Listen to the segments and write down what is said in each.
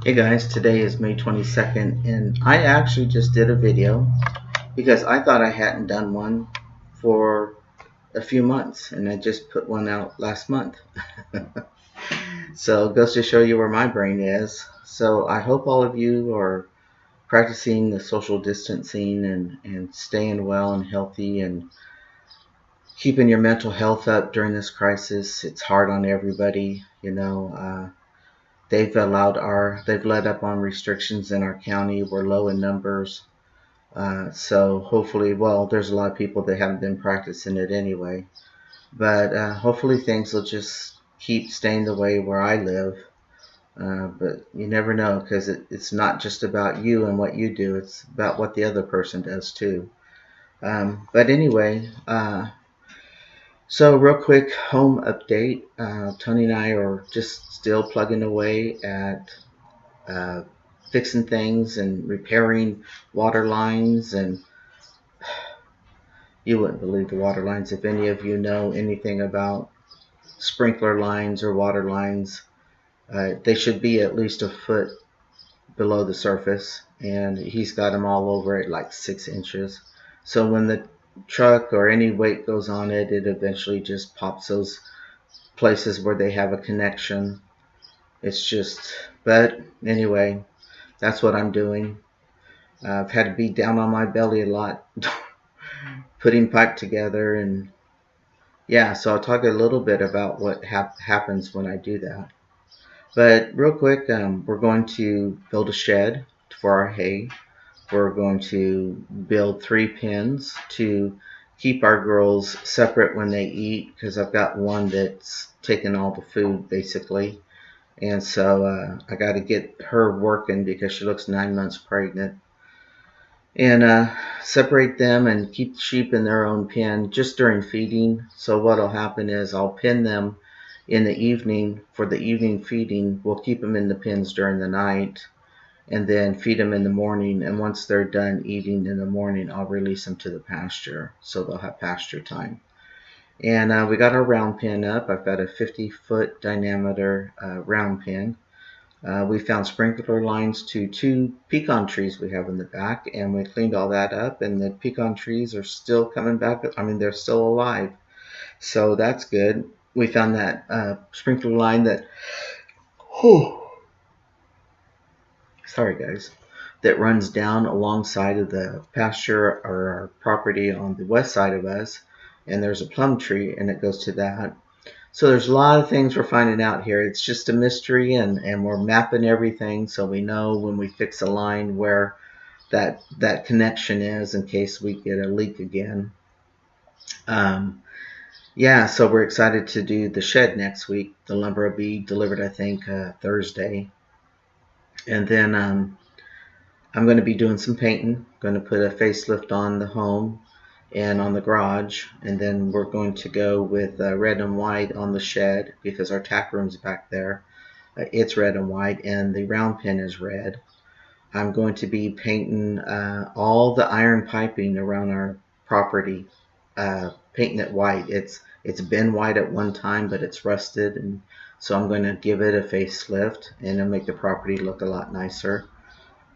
Hey guys, today is May 22nd, and I actually just did a video because I thought I hadn't done one for a few months, and I just put one out last month. So it goes to show you where my brain is. So I hope all of you are practicing the social distancing and staying well and healthy and keeping your mental health up during this crisis. It's hard on everybody, they've let up on restrictions in our county. We're low in numbers. So hopefully, well, there's a lot of people that haven't been practicing it anyway. But hopefully things will just keep staying the way where I live. But you never know because it's not just about you and what you do. It's about what the other person does too. But anyway, so real quick home update. Tony and I are just still plugging away at uh, fixing things and repairing water lines, and you wouldn't believe the water lines if any of you know anything about sprinkler lines or water lines. They should be at least a foot below the surface, and he's got them all over at like 6 inches. So when the truck or any weight goes on it, it eventually just pops those places where they have a connection. It's just, but anyway, that's what I'm doing. I've had to be down on my belly a lot putting pipe together, and yeah, so I'll talk a little bit about what happens when I do that. But real quick, we're going to build a shed for our hay. We're going to build 3 pens to keep our girls separate when they eat, because I've got one that's taking all the food basically. And so I got to get her working because she looks 9 months pregnant. And separate them and keep the sheep in their own pen just during feeding. So what'll happen is I'll pen them in the evening for the evening feeding. We'll keep them in the pens during the night and then feed them in the morning. And once they're done eating in the morning, I'll release them to the pasture so they'll have pasture time. And we got our round pen up. I've got a 50-foot diameter round pen. We found sprinkler lines to 2 pecan trees we have in the back, and we cleaned all that up, and the pecan trees are still coming back. I mean, they're still alive, so that's good. We found that sprinkler line that, whew, sorry guys, that runs down alongside of the pasture or our property on the west side of us, and there's a plum tree, and it goes to that. So there's a lot of things we're finding out here. It's just a mystery, and we're mapping everything so we know when we fix a line where that connection is in case we get a leak again. Um, yeah, so we're excited to do the shed next week. The lumber will be delivered, I think, Thursday. And then I'm going to be doing some painting. Going to put a facelift on the home and on the garage, and then we're going to go with red and white on the shed because our tack room's back there. It's red and white, and the round pen is red. I'm going to be painting all the iron piping around our property, painting it white. It's been white at one time, but it's rusted, and so I'm going to give it a facelift and it'll make the property look a lot nicer.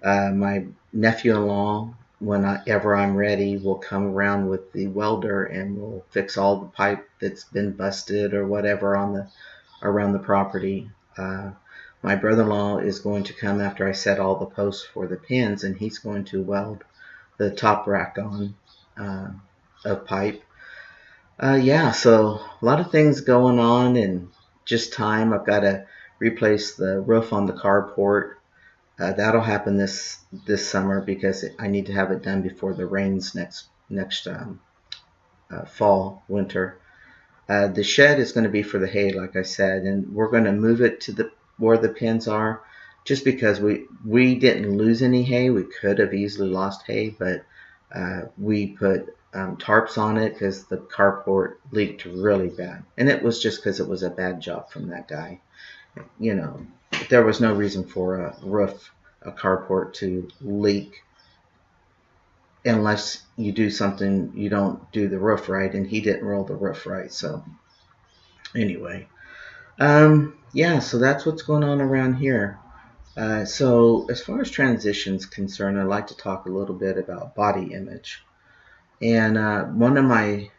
My nephew-in-law, whenever I'm ready, will come around with the welder and we'll fix all the pipe that's been busted or whatever on the around the property. My brother-in-law is going to come after I set all the posts for the pins, and he's going to weld the top rack on uh, of pipe. Yeah, so a lot of things going on and just time. I've got to replace the roof on the carport. That'll happen this summer because I need to have it done before the rains next fall, winter. The shed is going to be for the hay, like I said, and we're going to move it to the where the pins are, just because we didn't lose any hay. We could have easily lost hay, but we put tarps on it because the carport leaked really bad, and it was just because it was a bad job from that guy. You know, there was no reason for a carport to leak unless you do something, you don't do the roof right, and he didn't roll the roof right. So anyway, yeah, so that's what's going on around here. So as far as transitions concerned, I'd like to talk a little bit about body image. And one of my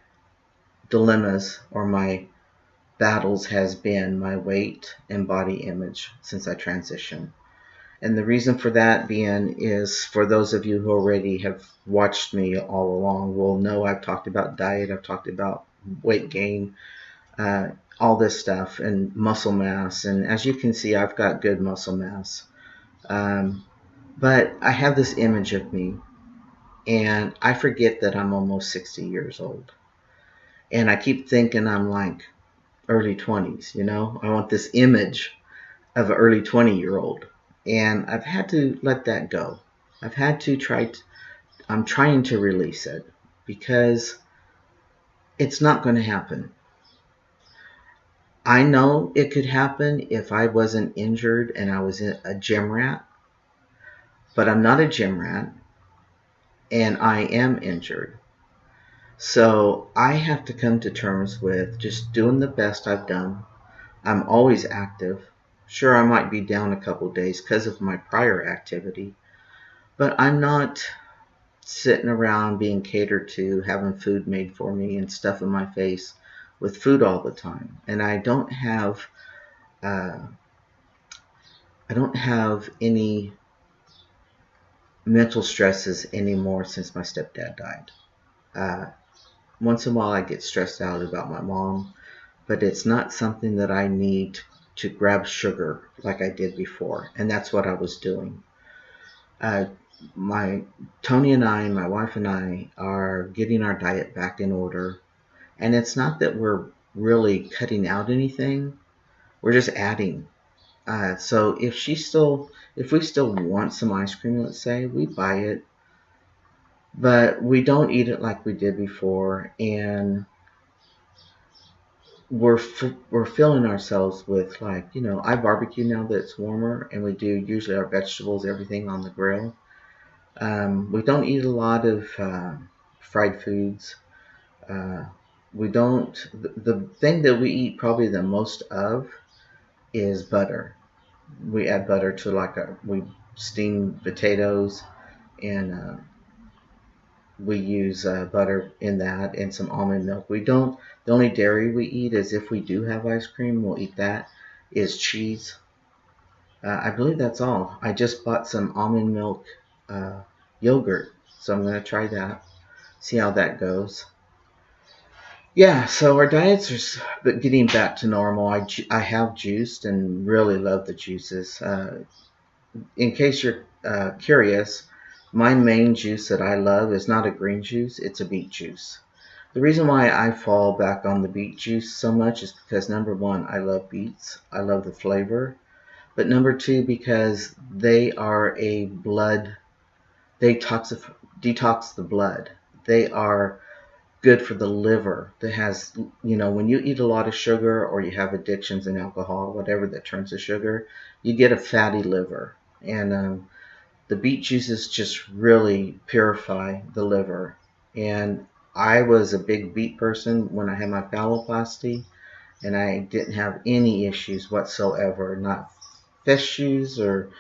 dilemmas or my battles has been my weight and body image since I transitioned. And the reason for that being is, for those of you who already have watched me all along will know I've talked about diet, I've talked about weight gain, uh, all this stuff, and muscle mass. And as you can see, I've got good muscle mass. Um, but I have this image of me, and I forget that I'm almost 60 years old. And I keep thinking I'm like early 20s, you know? I want this image of an early 20-year-old. And I've had to let that go. I've had to I'm trying to release it because it's not going to happen. I know it could happen if I wasn't injured and I was a gym rat, but I'm not a gym rat and I am injured. So I have to come to terms with just doing the best I've done. I'm always active. Sure, I might be down a couple days because of my prior activity, but I'm not sitting around being catered to, having food made for me and stuff in my face with food all the time. And uh, I don't have any mental stresses anymore since my stepdad died. Uh, Once in a while, I get stressed out about my mom, but it's not something that I need to grab sugar like I did before, and that's what I was doing. Uh, my Tony and I, my wife and I, are getting our diet back in order, and it's not that we're really cutting out anything; we're just adding. So if we still want some ice cream, let's say, we buy it, but we don't eat it like we did before, and we're filling ourselves with, like, I barbecue now that it's warmer, and we do usually our vegetables, everything on the grill. We don't eat a lot of fried foods. Uh, we don't. The thing that we eat probably the most of is butter. We add butter to, we steam potatoes, and we use butter in that and some almond milk. We don't. The only dairy we eat is if we do have ice cream, we'll eat that. Is cheese. I believe that's all. I just bought some almond milk uh, yogurt, so I'm gonna try that. See how that goes. Yeah, so our diets are getting back to normal. I have juiced and really love the juices. In case you're curious, my main juice that I love is not a green juice, it's a beet juice. The reason why I fall back on the beet juice so much is because, number one, I love beets. I love the flavor. But number two, because they are a blood, they detox the blood. They are good for the liver. That has, when you eat a lot of sugar or you have addictions in alcohol, whatever that turns to sugar, you get a fatty liver. And the beet juices just really purify the liver. And I was a big beet person when I had my phalloplasty, and I didn't have any issues whatsoever, not issues or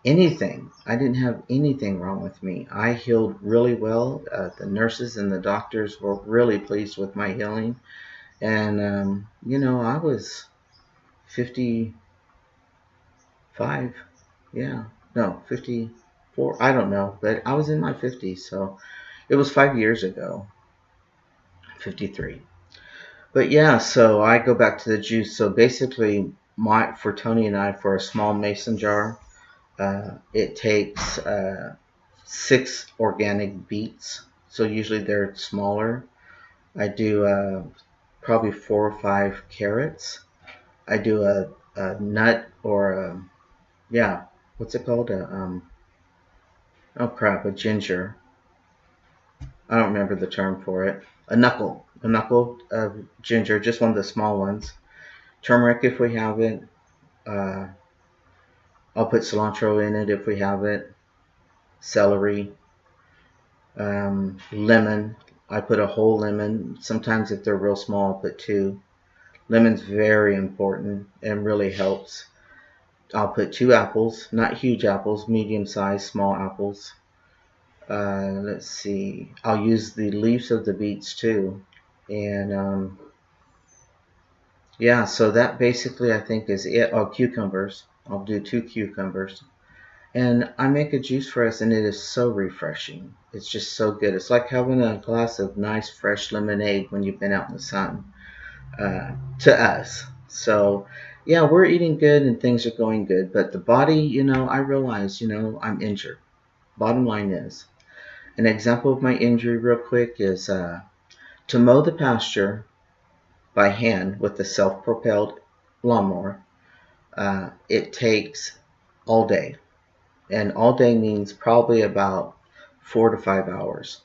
anything. I didn't have anything wrong with me. I healed really well. The nurses and the doctors were really pleased with my healing. And, I was 55. Yeah. No, 54. I don't know. But I was in my 50s. So it was 5 years ago. 53. But yeah, so I go back to the juice. So basically, for Tony and I, for a small mason jar, it takes 6 organic beets. So usually they're smaller. I do probably 4 or 5 carrots. I do a nut or yeah, what's it called? Oh crap, a ginger. I don't remember the term for it. A knuckle of ginger, just one of the small ones. Turmeric if we have it. Uh, I'll put cilantro in it if we have it. Celery, lemon. I put a whole lemon. Sometimes if they're real small, I'll put two. Lemon's very important and really helps. I'll put 2 apples, not huge apples, medium sized, small apples. Let's see. I'll use the leaves of the beets too. And yeah, so that basically I think is it. Oh, cucumbers. I'll do 2 cucumbers. And I make a juice for us, and it is so refreshing. It's just so good. It's like having a glass of nice, fresh lemonade when you've been out in the sun, to us. So, yeah, we're eating good and things are going good. But the body, I realize, I'm injured. Bottom line is, an example of my injury, real quick, is to mow the pasture by hand with the self propelled lawnmower. It takes all day. And all day means probably about 4 to 5 hours.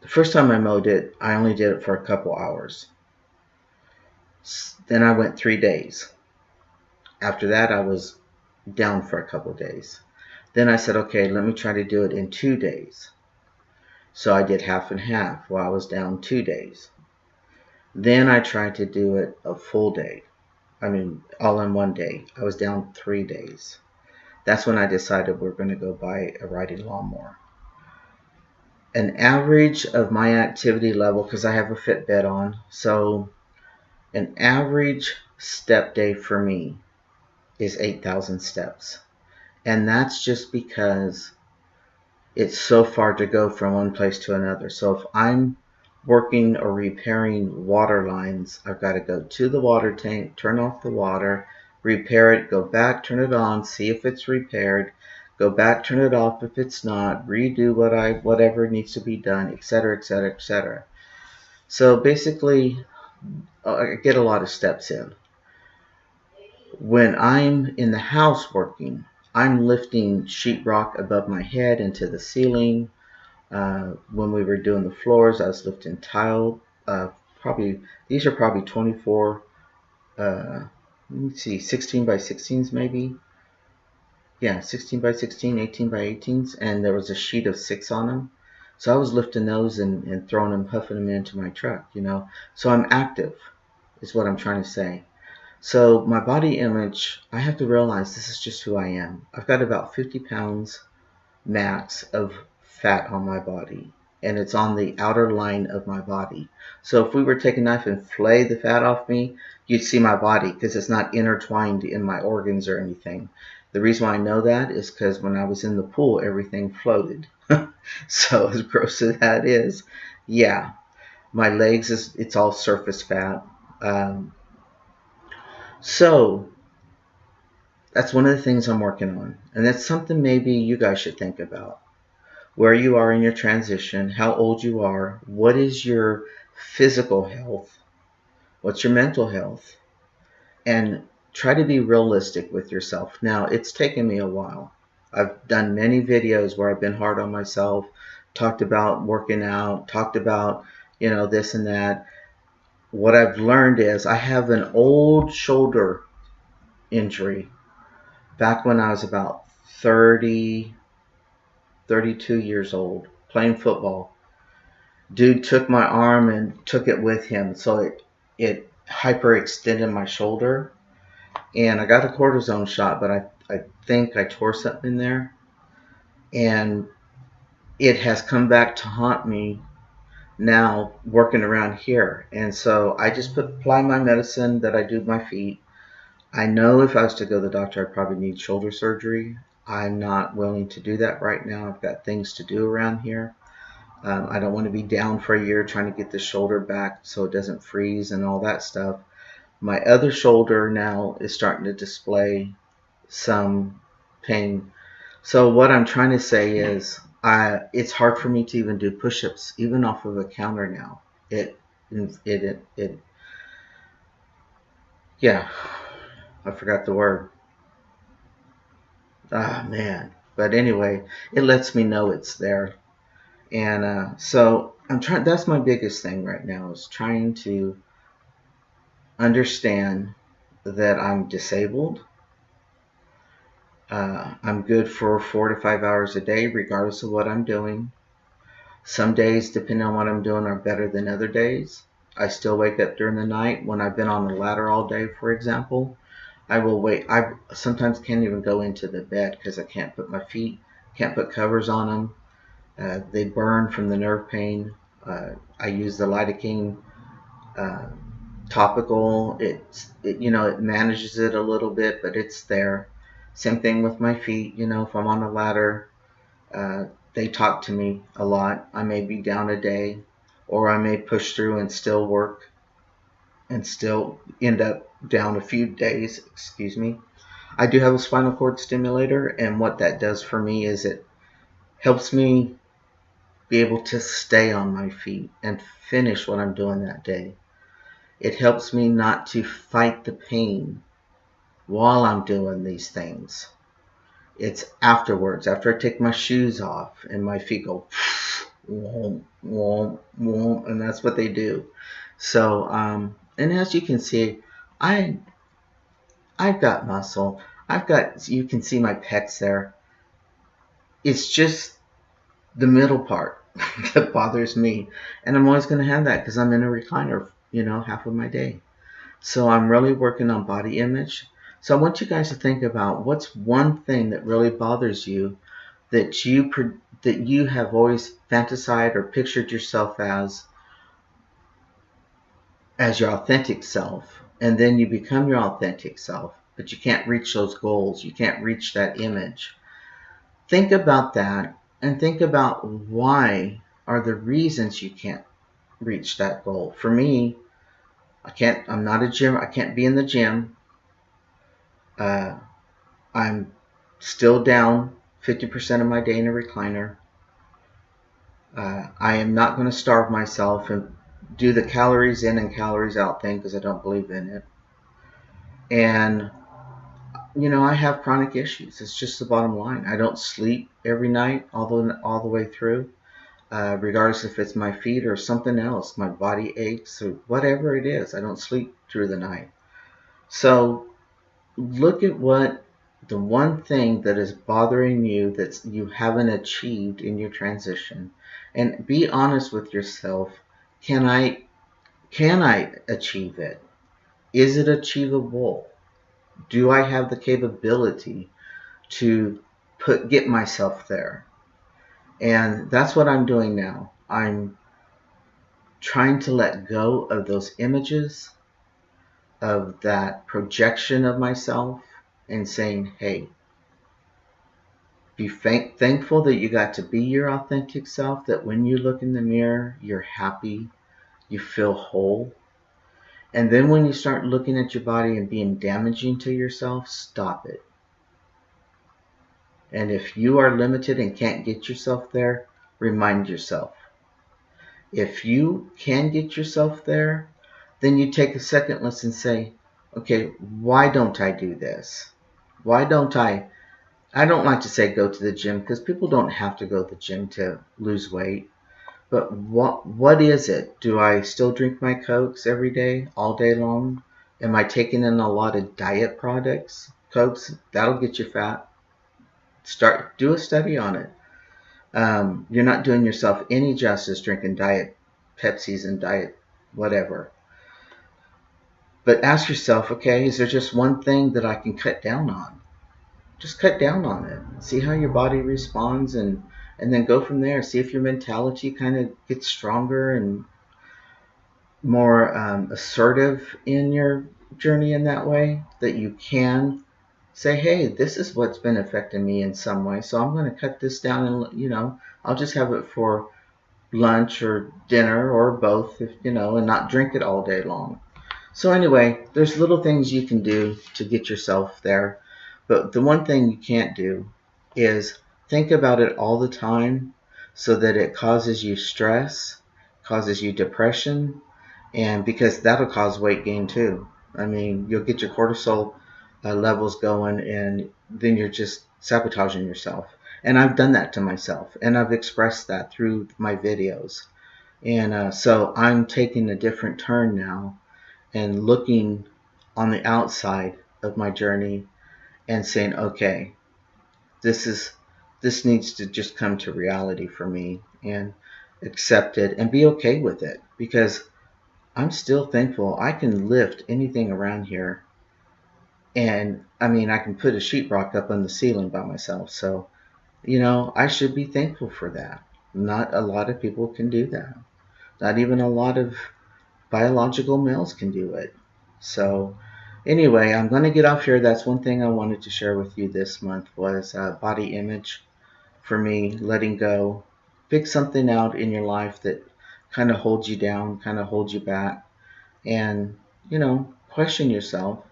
The first time I mowed it, I only did it for a couple hours. Then I went 3 days. After that, I was down for a couple days. Then I said, okay, let me try to do it in 2 days. So I did half and half while I was down 2 days. Then I tried to do it a full day. I mean, all in one day. I was down 3 days. That's when I decided we're going to go buy a riding lawnmower. An average of my activity level, because I have a Fitbit on, so an average step day for me is 8,000 steps. And that's just because it's so far to go from one place to another. So if I'm working or repairing water lines, I've got to go to the water tank, turn off the water, repair it, go back, turn it on, see if it's repaired, go back, turn it off if it's not, redo whatever needs to be done, etc., etc., etc. So basically, I get a lot of steps in. When I'm in the house working, I'm lifting sheetrock above my head into the ceiling. When we were doing the floors, I was lifting tile. These are probably 24. Let me see, 16 by 16s maybe. Yeah, 16 by 16, 18 by 18s, and there was a sheet of 6 on them. So I was lifting those and throwing them, huffing them into my truck. So I'm active, is what I'm trying to say. So my body image, I have to realize this is just who I am. I've got about 50 pounds max of fat on my body, and it's on the outer line of my body. So if we were to take a knife and flay the fat off me, you'd see my body because it's not intertwined in my organs or anything. The reason why I know that is because when I was in the pool, everything floated. So as gross as that is, yeah, my legs, it's all surface fat. Um, so that's one of the things I'm working on. And that's something maybe you guys should think about. Where you are in your transition, how old you are, what is your physical health, what's your mental health, and try to be realistic with yourself. Now, it's taken me a while. I've done many videos where I've been hard on myself, talked about working out, talked about, this and that. What I've learned is I have an old shoulder injury back when I was about 30, 32 years old, playing football. Dude took my arm and took it with him, so it hyperextended my shoulder, and I got a cortisone shot, but I think I tore something there, and it has come back to haunt me now working around here. And so I just apply my medicine that I do with my feet. I know if I was to go to the doctor, I'd probably need shoulder surgery. I'm not willing to do that right now. I've got things to do around here. I don't want to be down for a year trying to get the shoulder back so it doesn't freeze and all that stuff. My other shoulder now is starting to display some pain. So what I'm trying to say is it's hard for me to even do push-ups, even off of a counter now. Yeah, I forgot the word. Ah, man. But anyway, it lets me know it's there. And so I'm trying. That's my biggest thing right now, is trying to understand that I'm disabled. I'm good for 4 to 5 hours a day, regardless of what I'm doing. Some days, depending on what I'm doing, are better than other days. I still wake up during the night when I've been on the ladder all day, for example. I will wait. I sometimes can't even go into the bed because I can't put covers on them. They burn from the nerve pain. I use the lidocaine uh, topical. It manages it a little bit, but it's there. Same thing with my feet. If I'm on a ladder, uh, they talk to me a lot. I may be down a day, or I may push through and still work and still end up down a few days. Excuse me. I do have a spinal cord stimulator, and what that does for me is it helps me be able to stay on my feet and finish what I'm doing that day. It helps me not to fight the pain while I'm doing these things. It's afterwards, after I take my shoes off and my feet go, womp, womp, womp, and that's what they do. So, and as you can see, I I've got muscle. You can see my pecs there. It's just the middle part that bothers me. And I'm always going to have that because I'm in a recliner, half of my day. So I'm really working on body image. So I want you guys to think about what's one thing that really bothers you that you have always fantasized or pictured yourself as your authentic self, and then you become your authentic self, but you can't reach those goals. You can't reach that image. Think about that and think about why are the reasons you can't reach that goal. For me, I'm not a gym. I can't be in the gym. Uh, I'm still down 50% of my day in a recliner. I am not going to starve myself and do the calories in and calories out thing because I don't believe in it. And, I have chronic issues. It's just the bottom line. I don't sleep every night all the way through. Regardless if it's my feet or something else, my body aches or whatever it is. I don't sleep through the night. So look at what the one thing that is bothering you that you haven't achieved in your transition, and be honest with yourself. Can I achieve it? Is it achievable? Do I have the capability to get myself there? And that's what I'm doing now. I'm trying to let go of those images, of that projection of myself, and saying, hey, be thankful that you got to be your authentic self, that when you look in the mirror, you're happy, you feel whole. And then when you start looking at your body and being damaging to yourself, stop it. And if you are limited and can't get yourself there, remind yourself. If you can get yourself there, then you take a second listen and say, okay, why don't I do this? Why don't I don't like to say go to the gym because people don't have to go to the gym to lose weight. But what is it? Do I still drink my Cokes every day, all day long? Am I taking in a lot of diet products? Cokes, that'll get you fat. Do a study on it. You're not doing yourself any justice drinking diet Pepsis and diet whatever. But ask yourself, okay, is there just one thing that I can cut down on? Just cut down on it. See how your body responds, and then go from there. See if your mentality kind of gets stronger and more assertive in your journey in that way, that you can say, hey, this is what's been affecting me in some way, so I'm going to cut this down, and I'll just have it for lunch or dinner or both, and not drink it all day long. So anyway, there's little things you can do to get yourself there, but the one thing you can't do is think about it all the time, so that it causes you stress, causes you depression, and because that'll cause weight gain too. I mean, you'll get your cortisol levels going, and then you're just sabotaging yourself. And I've done that to myself, and I've expressed that through my videos. And so I'm taking a different turn now and looking on the outside of my journey and saying, okay, this needs to just come to reality for me, and accept it and be okay with it, because I'm still thankful I can lift anything around here And I mean, I can put a sheetrock up on the ceiling by myself. So, I should be thankful for that. Not a lot of people can do that. Not even a lot of biological males can do it. So, anyway, I'm going to get off here. That's one thing I wanted to share with you this month was body image. For me, letting go. Pick something out in your life that kind of holds you down, kind of holds you back, and, question yourself.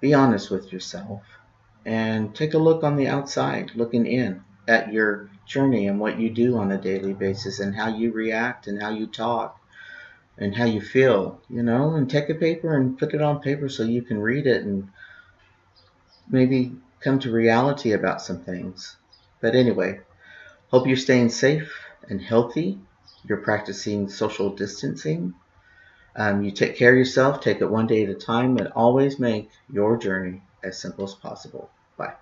Be honest with yourself and take a look on the outside, looking in at your journey and what you do on a daily basis and how you react and how you talk and how you feel, and take a paper and put it on paper so you can read it and maybe come to reality about some things. But anyway, hope you're staying safe and healthy. You're practicing social distancing. You take care of yourself, take it one day at a time, and always make your journey as simple as possible. Bye.